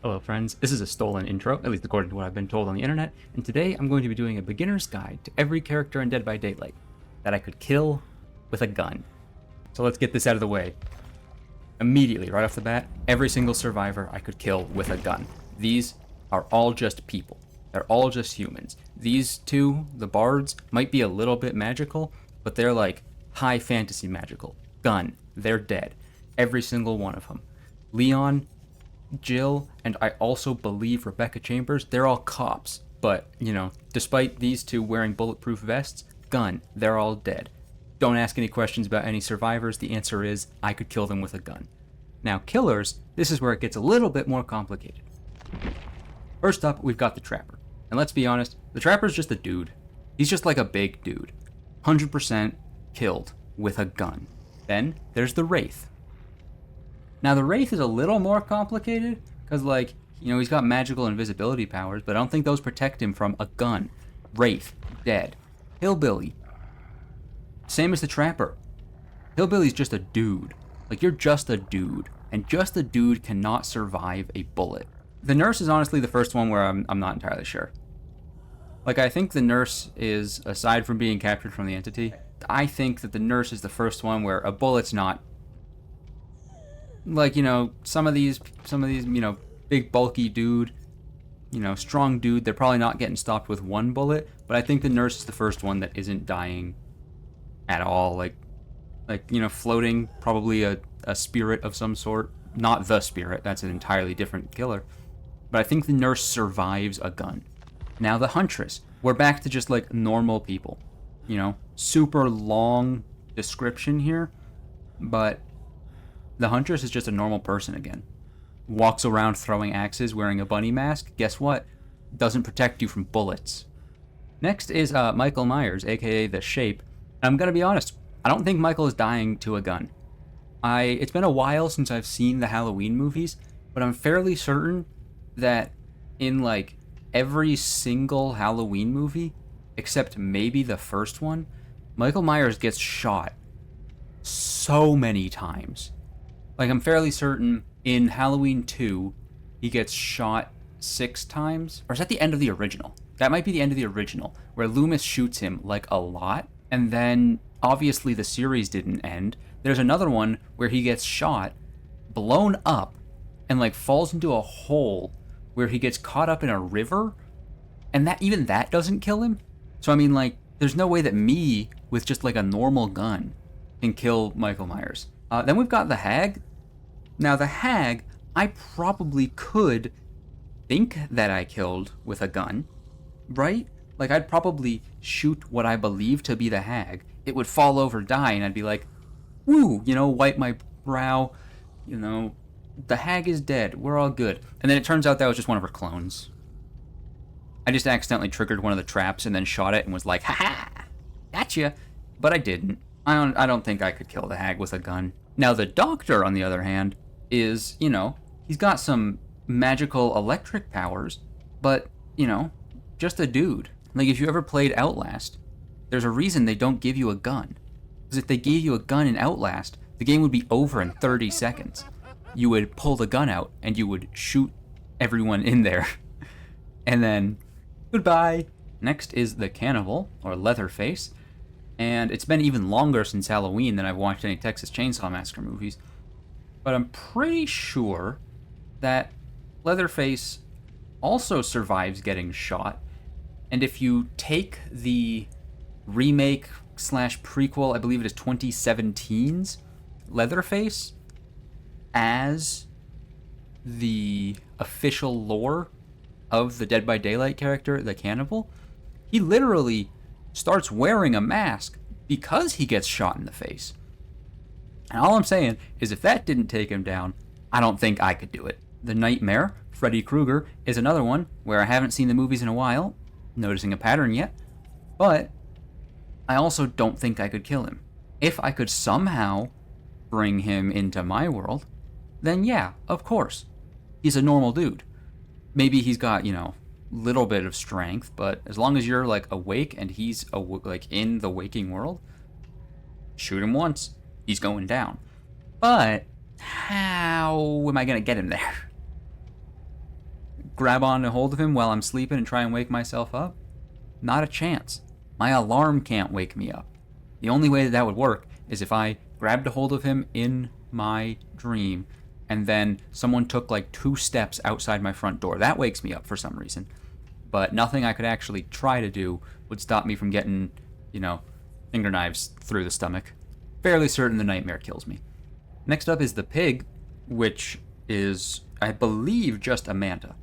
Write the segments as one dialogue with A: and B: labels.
A: Hello friends, this is a stolen intro, at least according to what I've been told on the internet, and today I'm going to be doing a beginner's guide to every character in Dead by Daylight that I could kill with a gun. So let's get this out of the way. Immediately, right off the bat, every single survivor I could kill with a gun. These are all just people. They're all just humans. These two, the bards, might be a little bit magical, but they're like high fantasy magical. Gun, they're dead. Every single one of them. Leon, Jill, and I also believe Rebecca Chambers, they're all cops. But, despite these two wearing bulletproof vests, gun, they're all dead. Don't ask any questions about any survivors. The answer is, I could kill them with a gun. Now, killers, this is where it gets a little bit more complicated. First up, we've got the Trapper. And let's be honest, the Trapper's just a dude. He's just like a big dude. 100% killed with a gun. Then, there's the Wraith. Now, the Wraith is a little more complicated, because, he's got magical invisibility powers, but I don't think those protect him from a gun. Wraith, dead. Hillbilly, same as the Trapper. Hillbilly's just a dude. You're just a dude, and just a dude cannot survive a bullet. The Nurse is honestly the first one where I'm not entirely sure. I think the Nurse is, aside from being captured from the entity, I think that the Nurse is the first one where a bullet's not... some of these, big bulky dude, strong dude, they're probably not getting stopped with one bullet, but I think the Nurse is the first one that isn't dying at all, floating, probably a spirit of some sort. Not the spirit, that's an entirely different killer. But I think the Nurse survives a gun. Now the Huntress, we're back to just normal people. Super long description here, but the Huntress is just a normal person again. Walks around throwing axes, wearing a bunny mask. Guess what? Doesn't protect you from bullets. Next is Michael Myers, aka The Shape. I'm gonna be honest, I don't think Michael is dying to a gun. It's been a while since I've seen the Halloween movies, but I'm fairly certain that in every single Halloween movie, except maybe the first one, Michael Myers gets shot so many times. I'm fairly certain in Halloween 2, he gets shot 6 times. Or is that the end of the original? That might be the end of the original, where Loomis shoots him a lot, and then obviously the series didn't end. There's another one where he gets shot, blown up, and falls into a hole where he gets caught up in a river, and even that doesn't kill him. So there's no way that me with just a normal gun can kill Michael Myers. Then we've got the Hag. Now the Hag, I probably could think that I killed with a gun, right? I'd probably shoot what I believe to be the Hag. It would fall over, die, and I'd be like, woo, wipe my brow, the Hag is dead, we're all good. And then it turns out that was just one of her clones. I just accidentally triggered one of the traps and then shot it and was like, ha-ha, gotcha. But I didn't. I don't think I could kill the Hag with a gun. Now the Doctor, on the other hand, is, he's got some magical electric powers, but, just a dude. If you ever played Outlast, there's a reason they don't give you a gun. Because if they gave you a gun in Outlast, the game would be over in 30 seconds. You would pull the gun out, and you would shoot everyone in there. And then, goodbye. Next is the Cannibal, or Leatherface. And it's been even longer since Halloween than I've watched any Texas Chainsaw Massacre movies. But I'm pretty sure that Leatherface also survives getting shot. And if you take the remake / prequel, I believe it is 2017's Leatherface, as the official lore of the Dead by Daylight character, the Cannibal, he literally starts wearing a mask because he gets shot in the face. And all I'm saying is if that didn't take him down, I don't think I could do it. The Nightmare, Freddy Krueger, is another one where I haven't seen the movies in a while, noticing a pattern yet, but I also don't think I could kill him. If I could somehow bring him into my world, then yeah, of course. He's a normal dude. Maybe he's got, little bit of strength, but as long as you're awake and he's in the waking world, shoot him once, he's going down. But how am I gonna get him there? grab on a hold of him while I'm sleeping and try and wake myself up? Not a chance. My alarm can't wake me up. The only way that would work is if I grabbed a hold of him in my dream and then someone took like 2 steps outside my front door. That wakes me up for some reason. But nothing I could actually try to do would stop me from getting, finger knives through the stomach. Fairly certain the nightmare kills me. Next up is the pig, which is, I believe, just Amanda.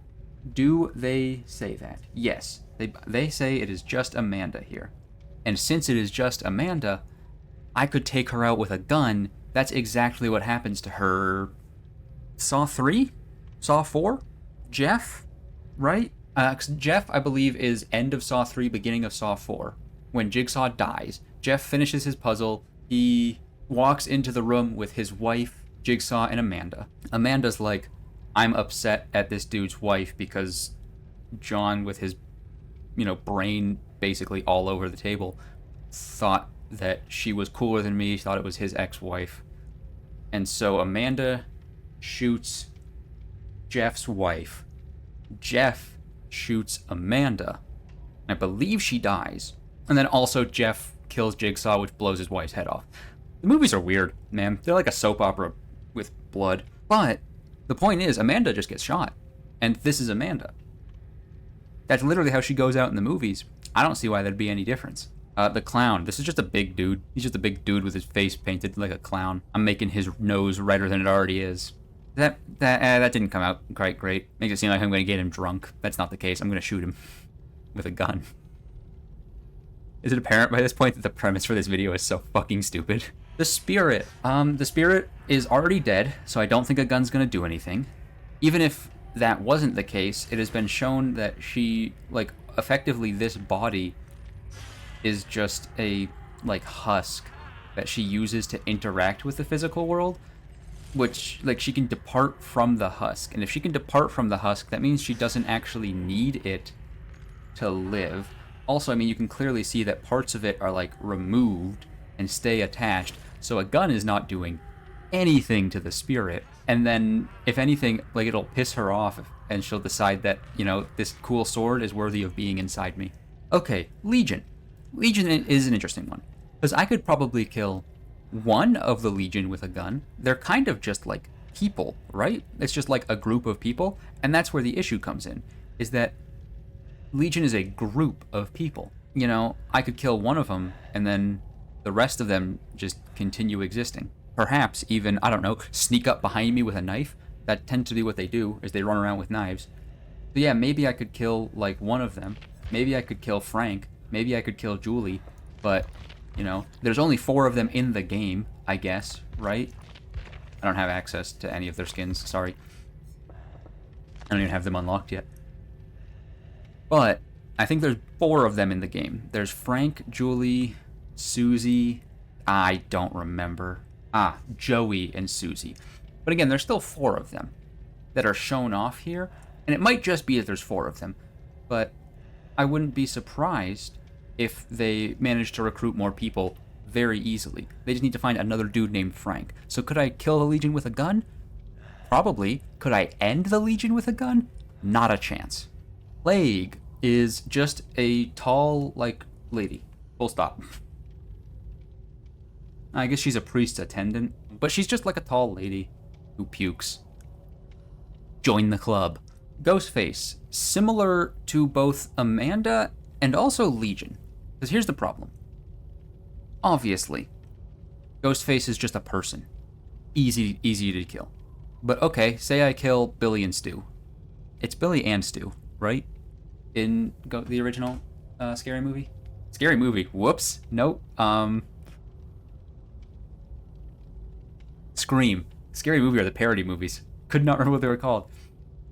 A: Do they say that? Yes. They say it is just Amanda here. And since it is just Amanda, I could take her out with a gun. That's exactly what happens to her. Saw 3? Saw 4? Jeff? Right? Jeff, I believe, is end of Saw 3, beginning of Saw 4. When Jigsaw dies, Jeff finishes his puzzle. He walks into the room with his wife, Jigsaw, and Amanda. Amanda's like, I'm upset at this dude's wife because John, with his, brain basically all over the table, thought that she was cooler than me, thought it was his ex-wife. And so Amanda shoots Jeff's wife. Jeff shoots Amanda. I believe she dies. And then also Jeff kills Jigsaw, which blows his wife's head off. The movies are weird, man. They're like a soap opera with blood. But the point is, Amanda just gets shot. And this is Amanda. That's literally how she goes out in the movies. I don't see why there'd be any difference. The clown. This is just a big dude. He's just a big dude with his face painted like a clown. I'm making his nose redder than it already is. That didn't come out quite great. Makes it seem like I'm going to get him drunk. That's not the case. I'm going to shoot him with a gun. Is it apparent by this point that the premise for this video is so fucking stupid? The spirit. The spirit is already dead, so I don't think a gun's going to do anything. Even if that wasn't the case, it has been shown that she, effectively this body is just a, husk that she uses to interact with the physical world, which, she can depart from the husk. And if she can depart from the husk, that means she doesn't actually need it to live. Also, you can clearly see that parts of it are, removed and stay attached, so a gun is not doing anything to the spirit. And then, if anything, it'll piss her off, and she'll decide that, this cool sword is worthy of being inside me. Okay, Legion. Legion is an interesting one, because I could probably kill one of the Legion with a gun. They're kind of just like people, right? It's just like a group of people, and that's where the issue comes in, is that Legion is a group of people. I could kill one of them, and then the rest of them just continue existing. Perhaps even, I don't know, sneak up behind me with a knife. That tends to be what they do, is they run around with knives. So yeah, maybe I could kill, one of them. Maybe I could kill Frank. Maybe I could kill Julie. But, there's only 4 of them in the game, I guess, right? I don't have access to any of their skins, sorry. I don't even have them unlocked yet. But I think there's 4 of them in the game. There's Frank, Julie, Susie, I don't remember. Joey and Susie. But again, there's still 4 of them that are shown off here. And it might just be that there's 4 of them. But I wouldn't be surprised if they managed to recruit more people very easily. They just need to find another dude named Frank. So could I kill the Legion with a gun? Probably. Could I end the Legion with a gun? Not a chance. Plague is just a tall, lady. Full stop. I guess she's a priest's attendant, but she's just like a tall lady who pukes. Join the club. Ghostface. Similar to both Amanda and also Legion. Because here's the problem. Obviously, Ghostface is just a person. Easy to kill. But okay, say I kill Billy and Stu. It's Billy and Stu, right? In the original Scary Movie? Scary Movie. Whoops. Nope. Scream. Scary Movie are the parody movies. Could not remember what they were called.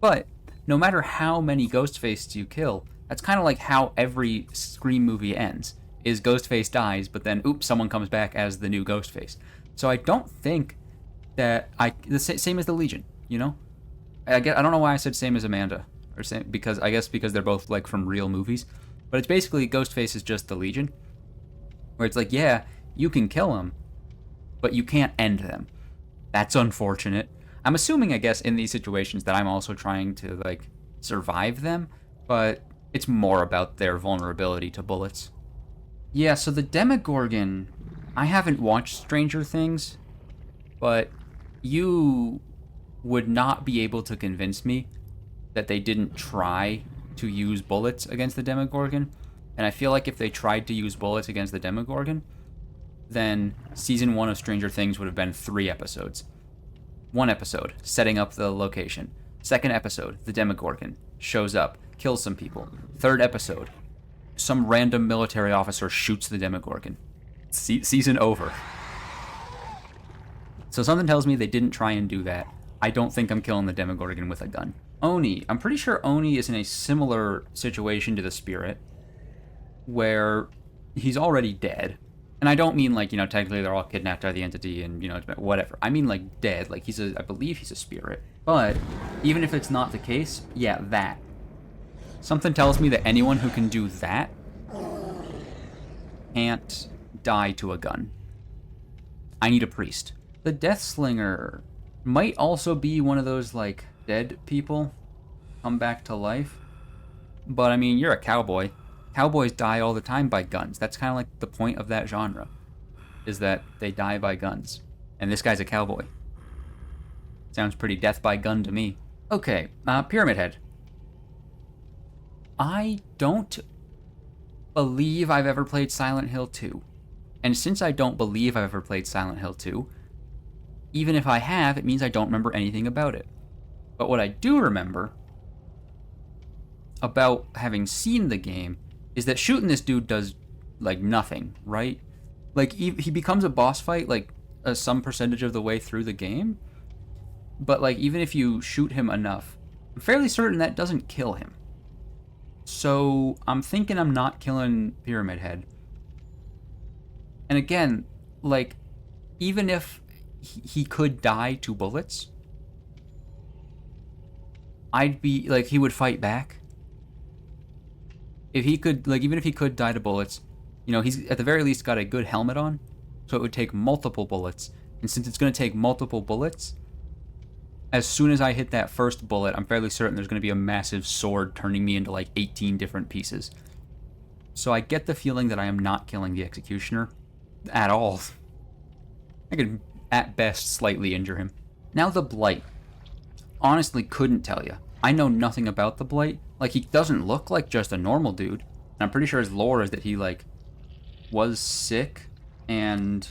A: But no matter how many Ghostface you kill, that's kind of like how every Scream movie ends. Is Ghostface dies, but then, oops, someone comes back as the new Ghostface. So I don't think that the same as the Legion, I don't know why I said same as Amanda, or because they're both from real movies, but it's basically Ghostface is just the Legion, where it's yeah, you can kill them, but you can't end them. That's unfortunate. I'm assuming, I guess, in these situations that I'm also trying to survive them, but it's more about their vulnerability to bullets. Yeah, so the Demogorgon, I haven't watched Stranger Things, but you would not be able to convince me that they didn't try to use bullets against the Demogorgon. And I feel like if they tried to use bullets against the Demogorgon, then season 1 of Stranger Things would have been 3 episodes. 1 episode, setting up the location. 2nd episode, the Demogorgon shows up, kills some people. 3rd episode, some random military officer shoots the Demogorgon. Season over. So something tells me they didn't try and do that. I don't think I'm killing the Demogorgon with a gun. Oni. I'm pretty sure Oni is in a similar situation to the Spirit, where he's already dead. And I don't mean like, technically they're all kidnapped by the entity and, whatever. I mean like dead. Like I believe he's a spirit. But even if it's not the case, yeah, that. Something tells me that anyone who can do that can't die to a gun. I need a priest. The Deathslinger might also be one of those, like, dead people come back to life. But, I mean, you're a cowboy. Cowboys die all the time by guns. That's kind of like the point of that genre, is that they die by guns. And this guy's a cowboy. Sounds pretty death by gun to me. Okay, Pyramid Head. I don't believe I've ever played Silent Hill 2. And since I don't believe I've ever played Silent Hill 2, even if I have, it means I don't remember anything about it. But what I do remember about having seen the game is that shooting this dude does, like, nothing, right? Like, he becomes a boss fight, like, some percentage of the way through the game. But, like, even if you shoot him enough, I'm fairly certain that doesn't kill him. So, I'm thinking I'm not killing Pyramid Head. And again, like, even if he could die to bullets, I'd be, like, he would fight back. If he could, like, even if he could die to bullets, he's at the very least got a good helmet on, so it would take multiple bullets. And since it's going to take multiple bullets, as soon as I hit that first bullet, I'm fairly certain there's going to be a massive sword turning me into, like, 18 different pieces. So I get the feeling that I am not killing the Executioner at all. I could, at best, slightly injure him. Now the Blight. Honestly, couldn't tell you. I know nothing about the Blight. Like, he doesn't look like just a normal dude. And I'm pretty sure his lore is that he, like, was sick and,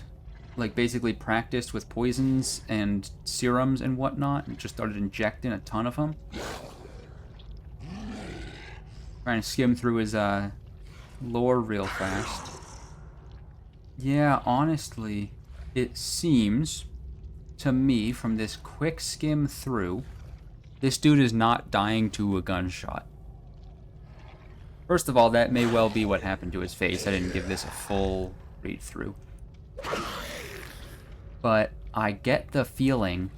A: like, basically practiced with poisons and serums and whatnot and just started injecting a ton of them. Trying to skim through his lore real fast. Yeah, honestly, it seems to me from this quick skim through, this dude is not dying to a gunshot. First of all, that may well be what happened to his face. I didn't give this a full read through. But I get the feeling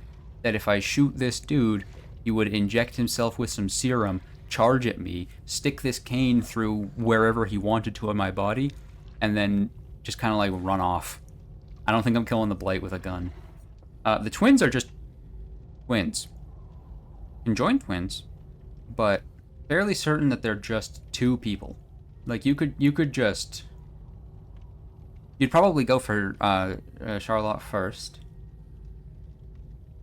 A: that if I shoot this dude, he would inject himself with some serum, charge at me, stick this cane through wherever he wanted to in my body, and then just kind of like run off. I don't think I'm killing the Blight with a gun. The twins are just twins. Conjoined twins, but fairly certain that they're just 2 people. Like, you could just... You'd probably go for Charlotte first.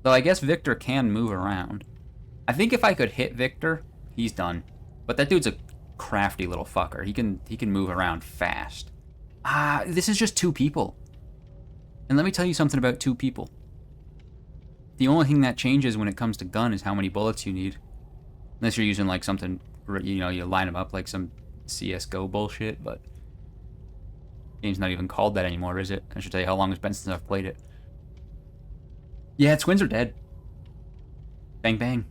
A: Though I guess Victor can move around. I think if I could hit Victor, he's done. But that dude's a crafty little fucker. He can move around fast. This is just 2 people. And let me tell you something about 2 people. The only thing that changes when it comes to gun is how many bullets you need. Unless you're using, like, something, you line them up like some CSGO bullshit, but... Game's not even called that anymore, is it? I should tell you how long it's been since I've played it. Yeah, twins are dead. Bang, bang.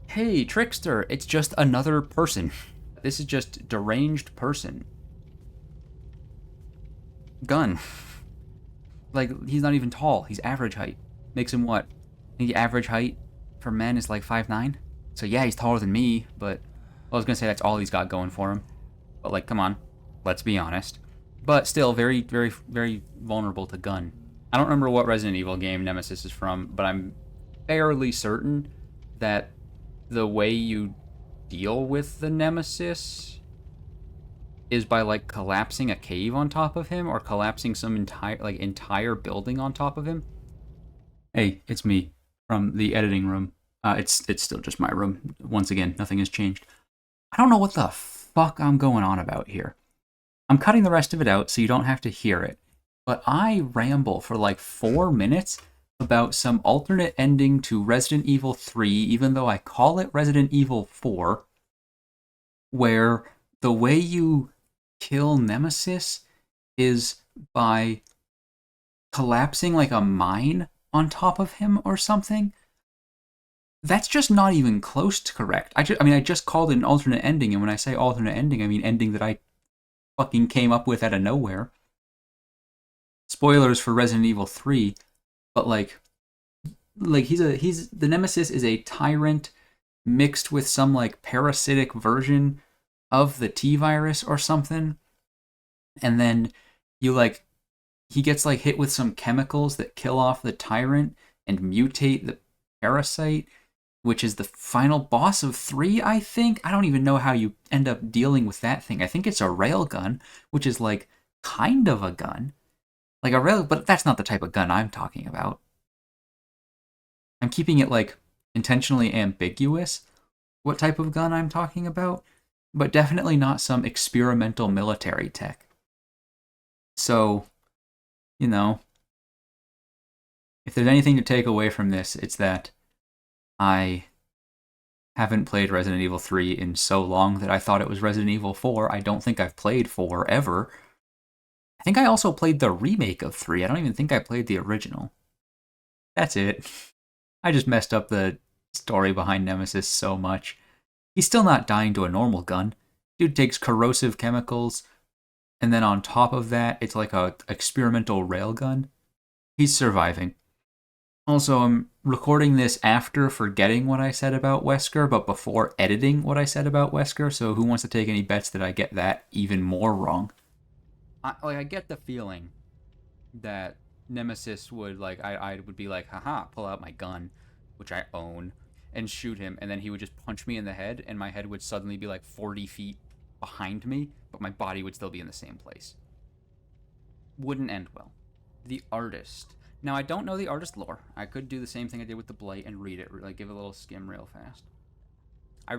A: Hey, Trickster, it's just another person. This is just deranged person. Gun. Like, he's not even tall. He's average height. Makes him what? The average height for men is like 5'9"? So yeah, he's taller than me, but I was gonna say that's all he's got going for him. But, like, come on. Let's be honest. But still, very, very, very vulnerable to gun. I don't remember what Resident Evil game Nemesis is from, but I'm fairly certain that the way you deal with the Nemesis is by like collapsing a cave on top of him or collapsing some entire building on top of him. Hey, it's me from the editing room. It's still just my room. Once again, nothing has changed. I don't know what the fuck I'm going on about here. I'm cutting the rest of it out so you don't have to hear it. But I ramble for like 4 minutes about some alternate ending to Resident Evil 3, even though I call it Resident Evil 4, where the way you kill Nemesis is by collapsing like a mine on top of him or something. That's just not even close to correct. I just called it an alternate ending, and when I say alternate ending, I mean ending that I fucking came up with out of nowhere. Spoilers for Resident Evil 3, but like he's the Nemesis is a tyrant mixed with some like parasitic version of the T virus or something. And then he gets like hit with some chemicals that kill off the tyrant and mutate the parasite, which is the final boss of 3, I think. I don't even know how you end up dealing with that thing. I think it's a railgun, which is like kind of a gun. Like a rail, but that's not the type of gun I'm talking about. I'm keeping it like intentionally ambiguous what type of gun I'm talking about, but definitely not some experimental military tech. So, you know, if there's anything to take away from this, it's that I haven't played Resident Evil 3 in so long that I thought it was Resident Evil 4. I don't think I've played 4 ever. I think I also played the remake of 3. I don't even think I played the original. That's it. I just messed up the story behind Nemesis so much. He's still not dying to a normal gun. Dude takes corrosive chemicals, and then on top of that, it's like a experimental railgun. He's surviving. Also, I'm recording this after forgetting what I said about Wesker, but before editing what I said about Wesker, so who wants to take any bets that I get that even more wrong? I get the feeling that Nemesis would, I would be like, haha, pull out my gun, which I own, and shoot him, and then he would just punch me in the head, and my head would suddenly be like 40 feet behind me, but my body would still be in the same place. Wouldn't end well. The artist. Now, I don't know the artist lore. I could do the same thing I did with the Blight and read it, like give it a little skim real fast.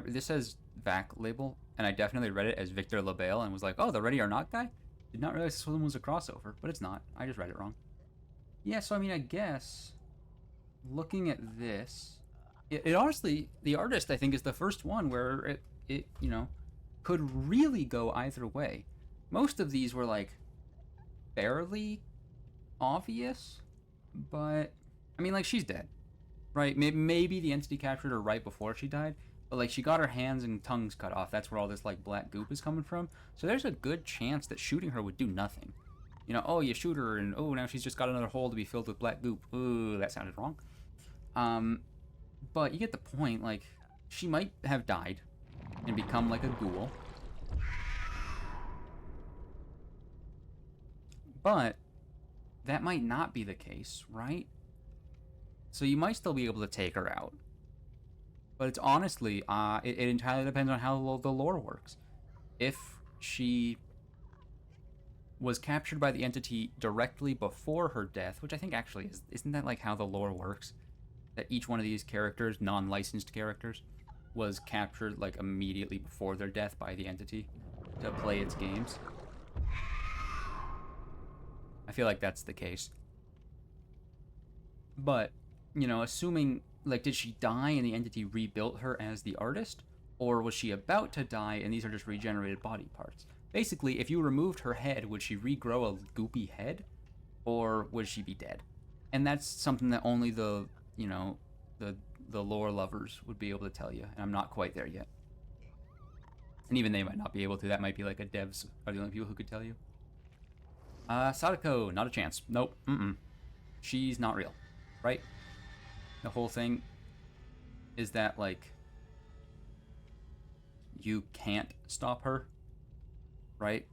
A: This says VAC label, and I definitely read it as Victor LaBelle and was like, oh, the Ready or Not guy? Did not realize this one was a crossover, but it's not. I just read it wrong. Yeah, so I mean, I guess looking at this, it honestly, the artist I think is the first one where it could really go either way. Most of these were like fairly obvious, but I mean, like, she's dead, right? Maybe the entity captured her right before she died, but like she got her hands and tongues cut off. That's where all this like black goop is coming from. So there's a good chance that shooting her would do nothing. You know, oh, you shoot her and oh, now she's just got another hole to be filled with black goop. Ooh, that sounded wrong. But you get the point. Like, she might have died and become like a ghoul. But that might not be the case, right? So you might still be able to take her out. But it's honestly, it entirely depends on how the lore works. If she was captured by the entity directly before her death, which I think actually isn't that like how the lore works? That each one of these characters, non-licensed characters, was captured like immediately before their death by the entity to play its games. I feel like that's the case. But, you know, assuming, like, did she die and the entity rebuilt her as the artist? Or was she about to die and these are just regenerated body parts? Basically, if you removed her head, would she regrow a goopy head? Or would she be dead? And that's something that only the lore lovers would be able to tell you. And I'm not quite there yet. And even they might not be able to. That might be like a devs are the only people who could tell you. Sadako, not a chance. Nope. She's not real. Right? The whole thing is that, like, you can't stop her. Right?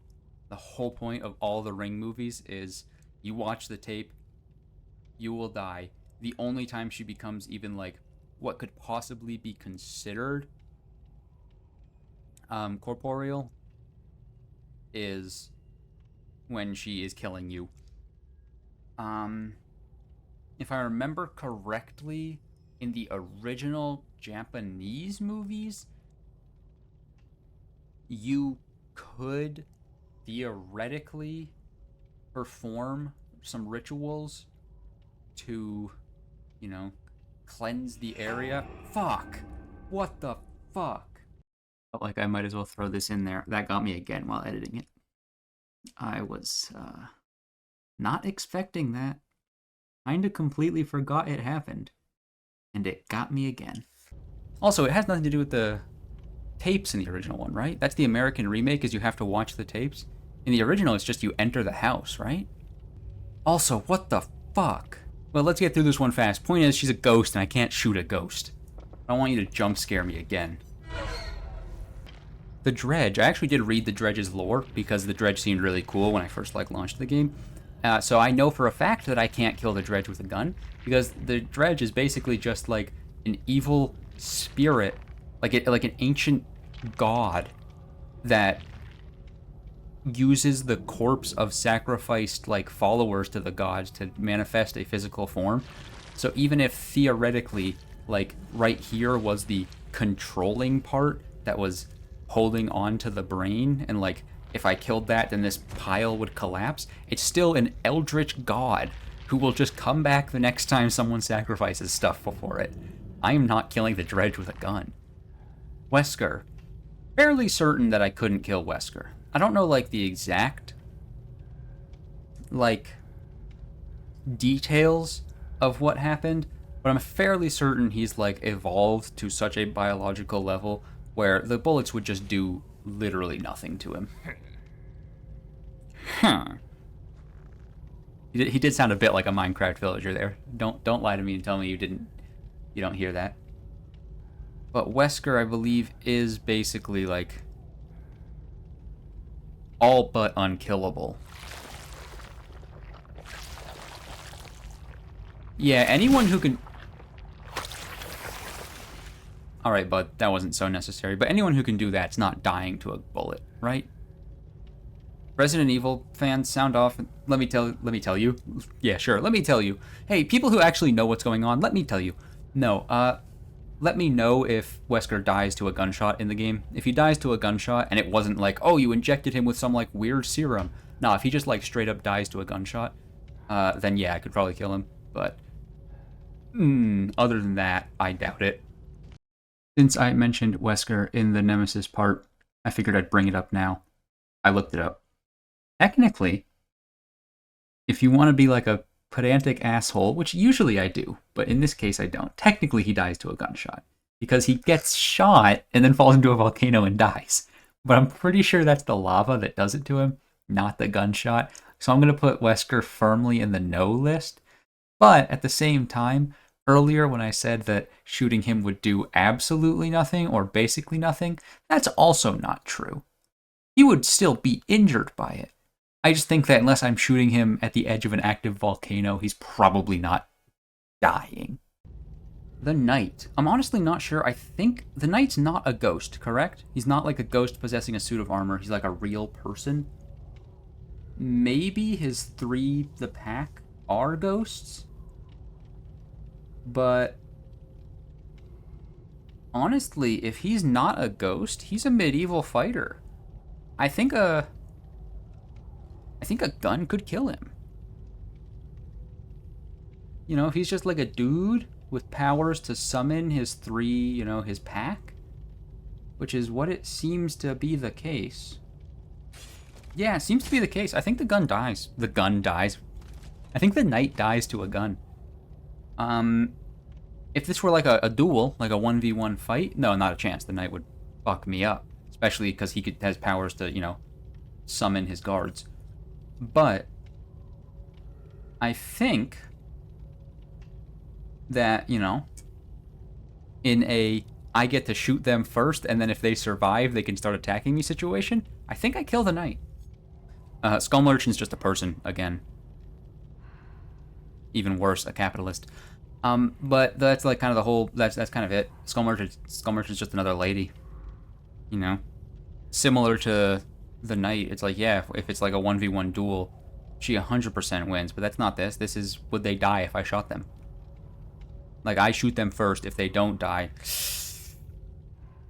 A: The whole point of all the Ring movies is you watch the tape, you will die. The only time she becomes even, like, what could possibly be considered Corporeal is when she is killing you. If I remember correctly, in the original Japanese movies, you could theoretically perform some rituals to, cleanse the area. Fuck! What the fuck? Felt like I might as well throw this in there. That got me again while editing it. I was, not expecting that. Kinda completely forgot it happened. And it got me again. Also, it has nothing to do with the tapes in the original one, right? That's the American remake, is you have to watch the tapes. In the original, it's just you enter the house, right? Also, what the fuck? Well, let's get through this one fast. Point is, she's a ghost, and I can't shoot a ghost. I don't want you to jump scare me again. The Dredge. I actually did read the Dredge's lore, because the Dredge seemed really cool when I first launched the game. So I know for a fact that I can't kill the Dredge with a gun, because the Dredge is basically just like an evil spirit, like an ancient god that uses the corpse of sacrificed followers to the gods to manifest a physical form. So even if theoretically right here was the controlling part that was holding on to the brain, and if I killed that, then this pile would collapse, it's still an eldritch god who will just come back the next time someone sacrifices stuff before it. I am not killing the Dredge with a gun. Wesker. Fairly certain that I couldn't kill Wesker. I don't know the exact details of what happened, but I'm fairly certain he's evolved to such a biological level where the bullets would just do literally nothing to him. Huh. He did sound a bit like a Minecraft villager there. Don't lie to me and tell me you don't hear that. But Wesker, I believe, is basically all but unkillable. Yeah, anyone who can... Alright, bud, that wasn't so necessary. But anyone who can do that's not dying to a bullet, right? Resident Evil fans, sound off. Let me tell you. Yeah, sure, let me tell you. Hey, people who actually know what's going on, let me tell you. No, let me know if Wesker dies to a gunshot in the game. If he dies to a gunshot and it wasn't oh, you injected him with some weird serum. Nah, if he just straight up dies to a gunshot, then yeah, I could probably kill him. But other than that, I doubt it. Since I mentioned Wesker in the Nemesis part, I figured I'd bring it up now. I looked it up. Technically, if you want to be a pedantic asshole, which usually I do, but in this case I don't, technically he dies to a gunshot. Because he gets shot and then falls into a volcano and dies. But I'm pretty sure that's the lava that does it to him, not the gunshot. So I'm going to put Wesker firmly in the no list. But at the same time, earlier when I said that shooting him would do absolutely nothing or basically nothing, that's also not true. He would still be injured by it. I just think that unless I'm shooting him at the edge of an active volcano, he's probably not dying. The Knight. I'm honestly not sure. I think the Knight's not a ghost, correct? He's not a ghost possessing a suit of armor. He's a real person. Maybe his the pack, are ghosts? But honestly, if he's not a ghost, he's a medieval fighter. I think a gun could kill him. If he's just a dude with powers to summon his his pack, which is what it seems to be the case. Yeah, it seems to be the case. I think the gun dies. The gun dies. I think the Knight dies to a gun. If this were a duel, a 1v1 fight, no, not a chance. The Knight would fuck me up. Especially because he has powers to, summon his guards. But I think that, in a I get to shoot them first, and then if they survive, they can start attacking me situation, I think I kill the Knight. Skull Merchant's just a person, again. Even worse, a capitalist. But that's kind of the whole, that's kind of it. Skull Merchant's just another lady. similar to the knight. It's like, yeah, if it's like a 1v1 duel, she 100% wins. But that's not this. This is, would they die if I shot them? Like, I shoot them first. If they don't die,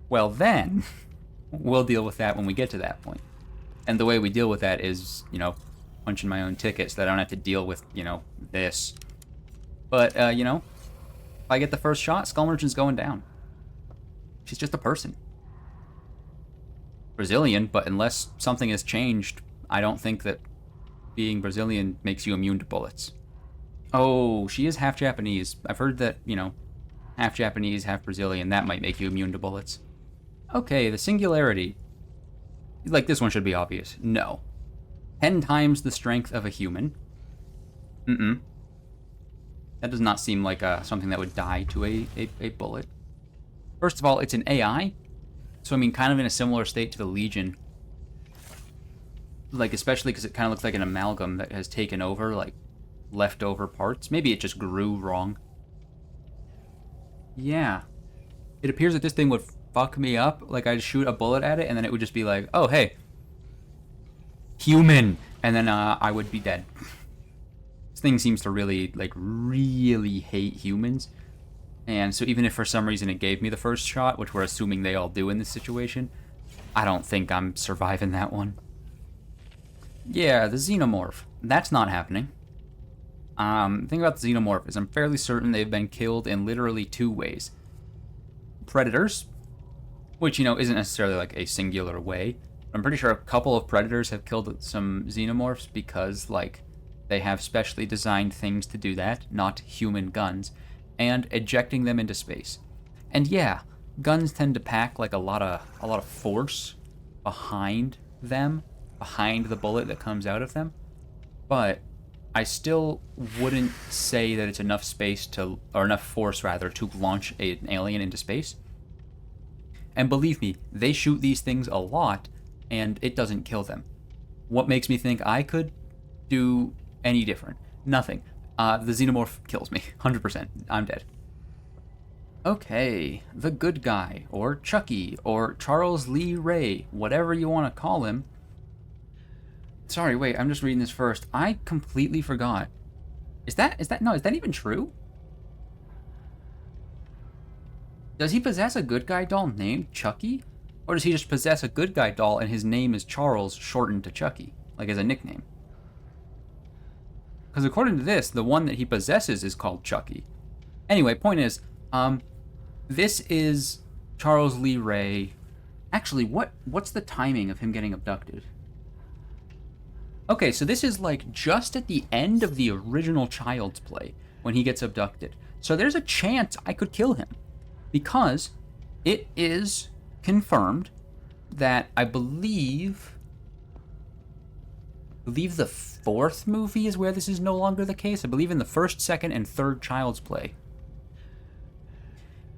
A: well, then we'll deal with that when we get to that point. And the way we deal with that is, you know, punching my own ticket so that I don't have to deal with, you know, this. But, you know, if I get the first shot, Skull Merchant's going down. She's just a person. Brazilian, but unless something has changed, I don't think that being Brazilian makes you immune to bullets. Oh, she is half Japanese. I've heard that, you know, half Japanese, half Brazilian, that might make you immune to bullets. Okay, the singularity. Like, this one should be obvious. No. 10 times the strength of a human. That does not seem like something that would die to a bullet. First of all, it's an AI. So, I mean, kind of in a similar state to the Legion. Like, especially because it kind of looks like an amalgam that has taken over, like, leftover parts. Maybe it just grew wrong. Yeah. It appears that this thing would fuck me up. Like, I'd shoot a bullet at it, and then it would just be like, oh, hey. Human! And then I would be dead. This thing seems to really, like, really hate humans. And so even if for some reason it gave me the first shot, which we're assuming they all do in this situation, I don't think I'm surviving that one. Yeah, the Xenomorph. That's not happening. The thing about the Xenomorph is I'm fairly certain they've been killed in literally 2 ways. Predators, which, you know, isn't necessarily like a singular way. I'm pretty sure a couple of Predators have killed some Xenomorphs because, like, they have specially designed things to do that, not human guns, and ejecting them into space. And yeah, guns tend to pack like a lot of force behind them, behind the bullet that comes out of them. But I still wouldn't say that it's enough space to, or enough force rather, to launch an alien into space. And believe me, they shoot these things a lot, and it doesn't kill them. What makes me think I could do any different? Nothing. The Xenomorph kills me, 100%. I'm dead. Okay, the good guy, or Chucky, or Charles Lee Ray, whatever you want to call him. Sorry, wait, I'm just reading this first. I completely forgot. Is that even true? Does he possess a good guy doll named Chucky? Or does he just possess a good guy doll and his name is Charles shortened to Chucky, like as a nickname? Because according to this, the one that he possesses is called Chucky. Anyway, point is, this is Charles Lee Ray. Actually, what's the timing of him getting abducted? Okay, so this is like just at the end of the original Child's Play when he gets abducted. So there's a chance I could kill him because it is confirmed that I believe the 4th movie is where this is no longer the case. I believe in the 1st, 2nd, and 3rd Child's Play,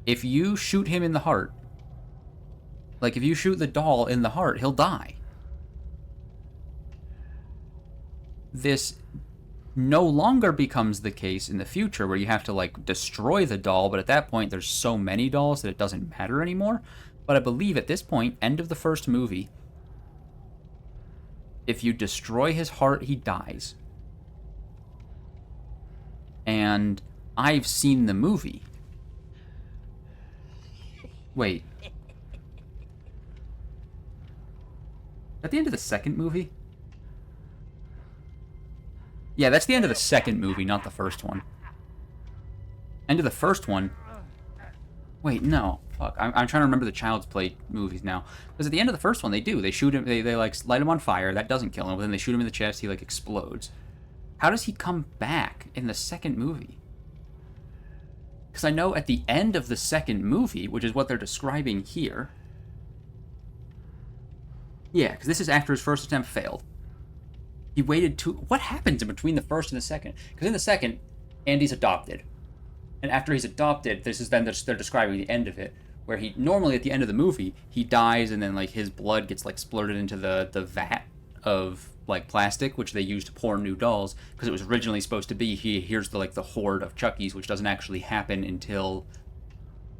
A: if you shoot him in the heart, like if you shoot the doll in the heart, he'll die. This no longer becomes the case in the future where you have to, like, destroy the doll, but at that point there's so many dolls that it doesn't matter anymore. But I believe at this point, end of the 1st movie, if you destroy his heart, he dies. And I've seen the movie. Wait. At the end of the 2nd movie? Yeah, that's the end of the 2nd movie, not the 1st one. End of the 1st one. Wait, no. Fuck. I'm trying to remember the Child's Play movies now. Because at the end of the 1st one, they do. They shoot him, they like, light him on fire. That doesn't kill him. But then they shoot him in the chest. He, like, explodes. How does he come back in the 2nd movie? Because I know at the end of the 2nd movie, which is what they're describing here. Yeah, because this is after his first attempt failed. He waited what happens in between the 1st and the 2nd? Because in the 2nd, Andy's adopted. And after he's adopted, this is then they're describing the end of it, where he normally at the end of the movie he dies and then like his blood gets like splurted into the vat of like plastic which they use to pour new dolls because it was originally supposed to be here's the horde of Chuckies, which doesn't actually happen until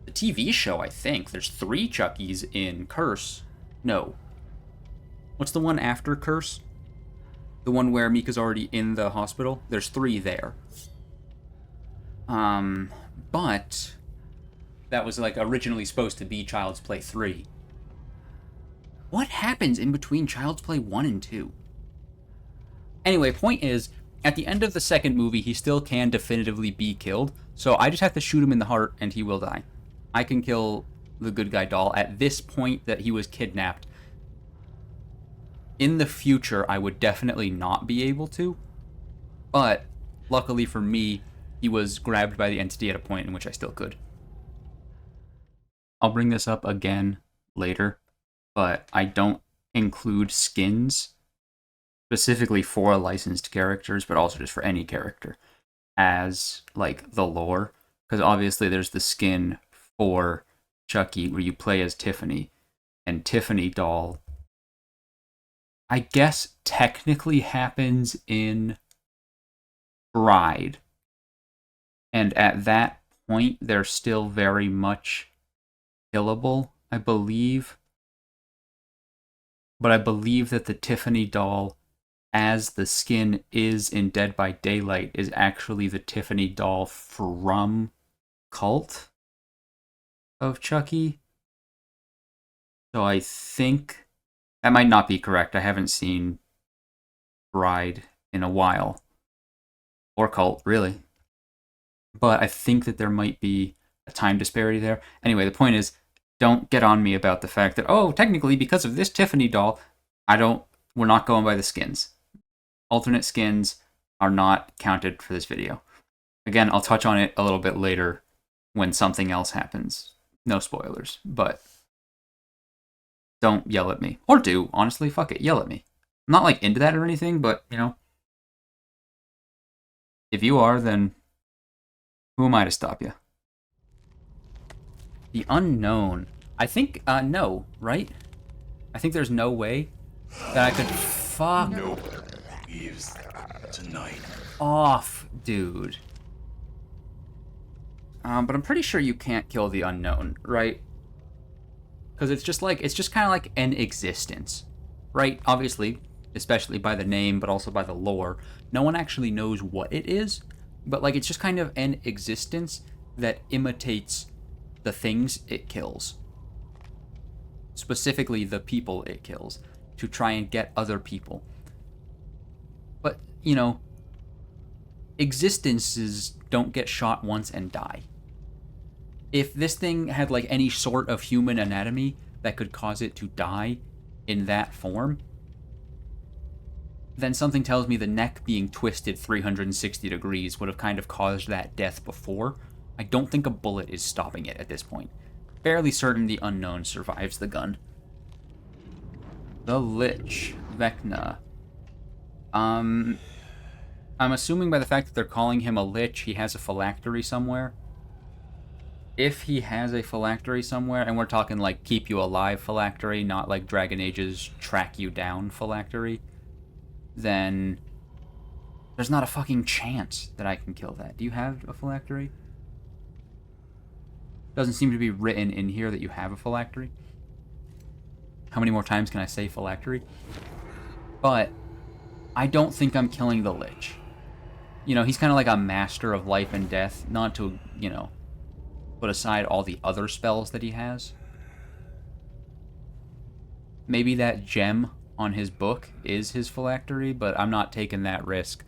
A: the TV show. I think there's 3 Chuckies in Curse. No, What's the one after Curse? The one where Mika's already in the hospital? There's 3 there. But that was like originally supposed to be Child's Play 3. What happens in between Child's Play 1 and 2? Anyway, point is, at the end of the second movie, he still can definitively be killed, so I just have to shoot him in the heart and he will die. I can kill the good guy doll at this point that he was kidnapped. In the future, I would definitely not be able to, but luckily for me, he was grabbed by the entity at a point in which I still could. I'll bring this up again later, but I don't include skins specifically for licensed characters, but also just for any character as like the lore, because obviously there's the skin for Chucky where you play as Tiffany, and Tiffany doll I guess technically happens in Bride. And at that point, they're still very much killable, I believe. But I believe that the Tiffany doll, as the skin is in Dead by Daylight, is actually the Tiffany doll from Cult of Chucky. So I think that might not be correct. I haven't seen Bride in a while. Or Cult, really. But I think that there might be a time disparity there. Anyway, the point is, don't get on me about the fact that, oh, technically, because of this Tiffany doll, we're not going by the skins. Alternate skins are not counted for this video. Again, I'll touch on it a little bit later when something else happens. No spoilers, but don't yell at me. Or do, honestly, fuck it, yell at me. I'm not, like, into that or anything, but, you know, if you are, then who am I to stop you? The unknown. I think, no, right? I think there's no way that I could fuck
B: leaves tonight.
A: off, dude. But I'm pretty sure you can't kill the unknown, right? Because it's just kind of like an existence, right? Obviously, especially by the name, but also by the lore, no one actually knows what it is, but like it's just kind of an existence that imitates the things it kills. Specifically the people it kills, to try and get other people. But, you know, existences don't get shot once and die. If this thing had like any sort of human anatomy that could cause it to die in that form, then something tells me the neck being twisted 360 degrees would have kind of caused that death before. I don't think a bullet is stopping it at this point. Fairly certain the unknown survives the gun. The Lich, Vecna. I'm assuming by the fact that they're calling him a Lich, he has a phylactery somewhere. If he has a phylactery somewhere, and we're talking like keep you alive phylactery, not like Dragon Age's track you down phylactery, then there's not a fucking chance that I can kill that. Do you have a phylactery? Doesn't seem to be written in here that you have a phylactery. How many more times can I say phylactery? But I don't think I'm killing the Lich. You know, he's kind of like a master of life and death, not to, you know, put aside all the other spells that he has. Maybe that gem on his book is his phylactery, but I'm not taking that risk.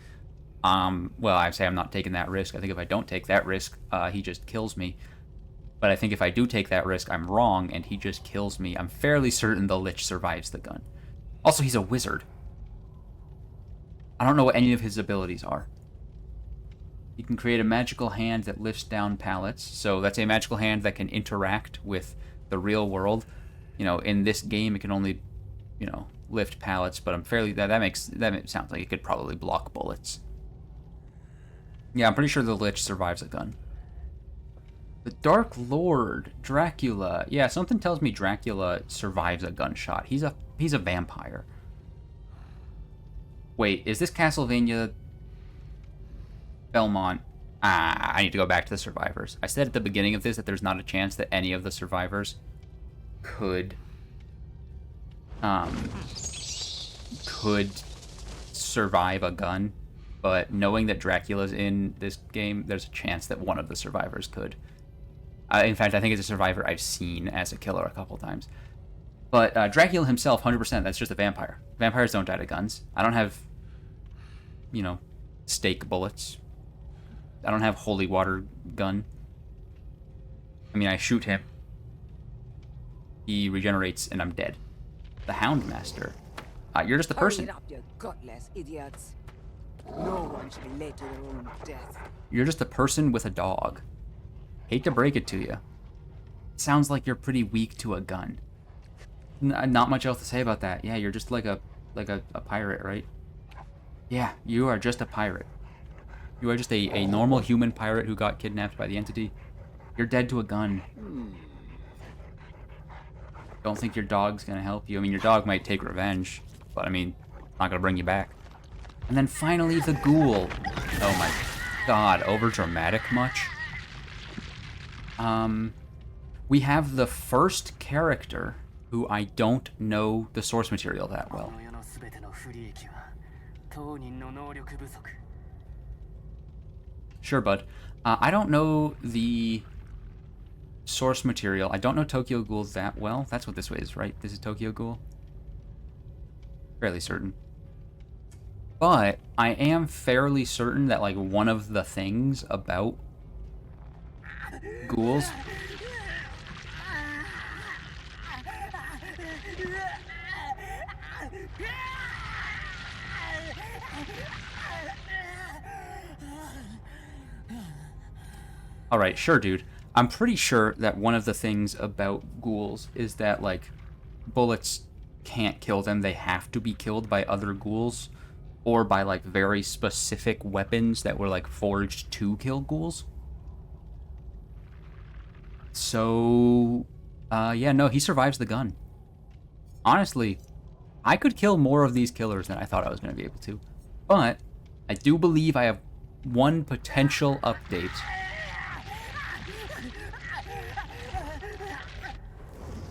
A: Well, I say I'm not taking that risk. I think if I don't take that risk, he just kills me. But I think if I do take that risk, I'm wrong, and he just kills me. I'm fairly certain the Lich survives the gun. Also, he's a wizard. I don't know what any of his abilities are. You can create a magical hand that lifts down pallets. So that's a magical hand that can interact with the real world. You know, in this game, it can only, you know, lift pallets, but I'm fairly... That sounds like it could probably block bullets. Yeah, I'm pretty sure the Lich survives a gun. The Dark Lord, Dracula. Yeah, something tells me Dracula survives a gunshot. He's a vampire. Wait, is this Castlevania Belmont? I need to go back to the survivors. I said at the beginning of this that there's not a chance that any of the survivors could could survive a gun, but knowing that Dracula's in this game, there's a chance that one of the survivors could. In fact, I think it's a survivor I've seen as a killer a couple times. But Dracula himself, 100%, that's just a vampire. Vampires don't die to guns. I don't have, stake bullets. I don't have holy water gun. I mean, I shoot him. He regenerates, and I'm dead. The Houndmaster. You're just a person.
C: Hurry it up, you gutless idiots. No one should be led to their own death.
A: You're just a person with a dog. Hate to break it to you. Sounds like you're pretty weak to a gun. Not much else to say about that. Yeah, you're just like a pirate, right? Yeah, you are just a pirate. You are just a normal human pirate who got kidnapped by the entity. You're dead to a gun. Don't think your dog's gonna help you. I mean, your dog might take revenge, but I mean, not gonna bring you back. And then finally, the ghoul. Oh my god, over dramatic much? We have the first character who I don't know the source material that well. Sure, bud. I don't know the source material. I don't know Tokyo Ghoul that well. That's what this is, right? This is Tokyo Ghoul? Fairly certain. But I am fairly certain that, like, one of the things about ghouls... Alright, sure, dude. I'm pretty sure that one of the things about ghouls is that, like, bullets can't kill them. They have to be killed by other ghouls, or by, like, very specific weapons that were, like, forged to kill ghouls. So, yeah, no, he survives the gun. Honestly, I could kill more of these killers than I thought I was going to be able to. But I do believe I have one potential update.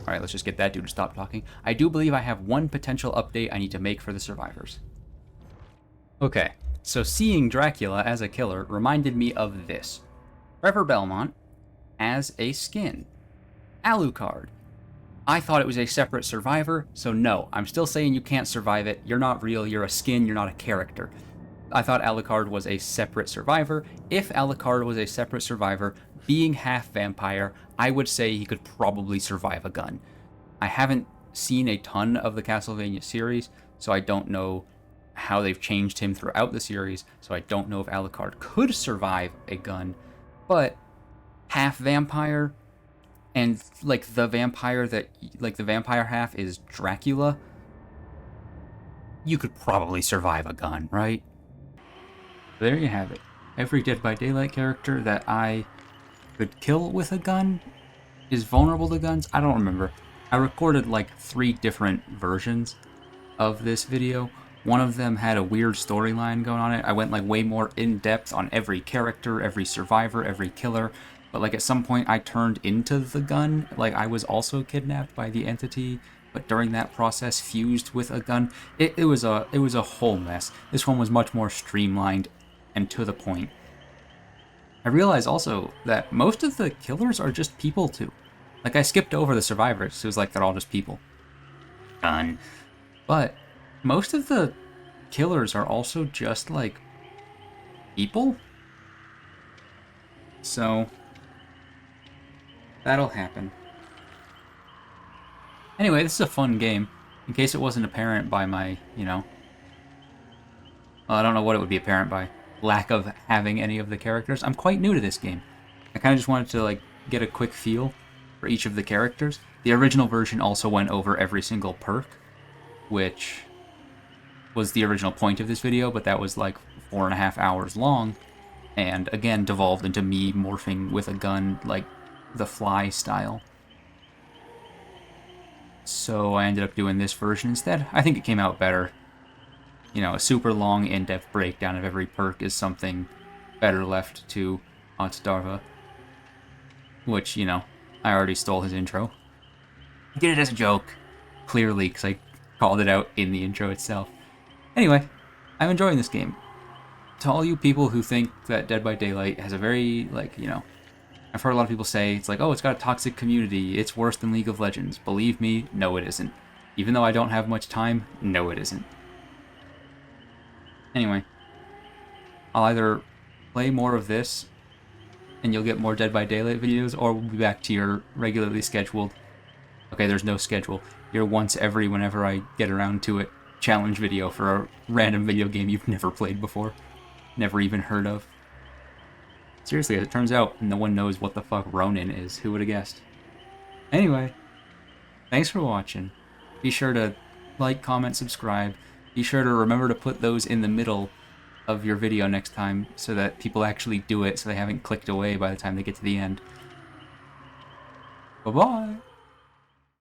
A: Alright, let's just get that dude to stop talking. I do believe I have one potential update I need to make for the survivors. Okay, so seeing Dracula as a killer reminded me of this. Trevor Belmont as a skin. Alucard. I thought it was a separate survivor, so no, I'm still saying you can't survive it. You're not real, you're a skin, you're not a character. I thought Alucard was a separate survivor. If Alucard was a separate survivor, being half vampire, I would say he could probably survive a gun. I haven't seen a ton of the Castlevania series, so I don't know how they've changed him throughout the series, so I don't know if Alucard could survive a gun, but half vampire, and like the vampire half is Dracula, you could probably survive a gun, right? There you have it. Every Dead by Daylight character that I could kill with a gun is vulnerable to guns. I don't remember. I recorded like 3 different versions of this video. One of them had a weird storyline going on it. I went like way more in depth on every character, every survivor, every killer. But like at some point I turned into the gun. Like I was also kidnapped by the entity, but during that process fused with a gun. It was a whole mess. This one was much more streamlined and to the point. I realize also that most of the killers are just people too. Like I skipped over the survivors. It was like they're all just people. Gun. But most of the killers are also just like people. So that'll happen. Anyway, this is a fun game. In case it wasn't apparent by my, well, I don't know what it would be apparent by. Lack of having any of the characters. I'm quite new to this game. I kind of just wanted to like get a quick feel for each of the characters. The original version also went over every single perk, which was the original point of this video, but that was like 4.5 hours long, and again devolved into me morphing with a gun like the Fly style. So I ended up doing this version instead. I think it came out better. A super long, in-depth breakdown of every perk is something better left to Otsdarva. Which, I already stole his intro. I did it as a joke, clearly, because I called it out in the intro itself. Anyway, I'm enjoying this game. To all you people who think that Dead by Daylight has a very, like, you know, I've heard a lot of people say, it's like, oh, it's got a toxic community, it's worse than League of Legends. Believe me, no it isn't. Even though I don't have much time, no it isn't. Anyway, I'll either play more of this, and you'll get more Dead by Daylight videos, or we'll be back to your regularly scheduled, okay, there's no schedule, your once every whenever I get around to it challenge video for a random video game you've never played before, never even heard of. Seriously, as it turns out, no one knows what the fuck Ronin is. Who would have guessed? Anyway, thanks for watching. Be sure to like, comment, subscribe. Be sure to remember to put those in the middle of your video next time so that people actually do it so they haven't clicked away by the time they get to the end. Bye-bye!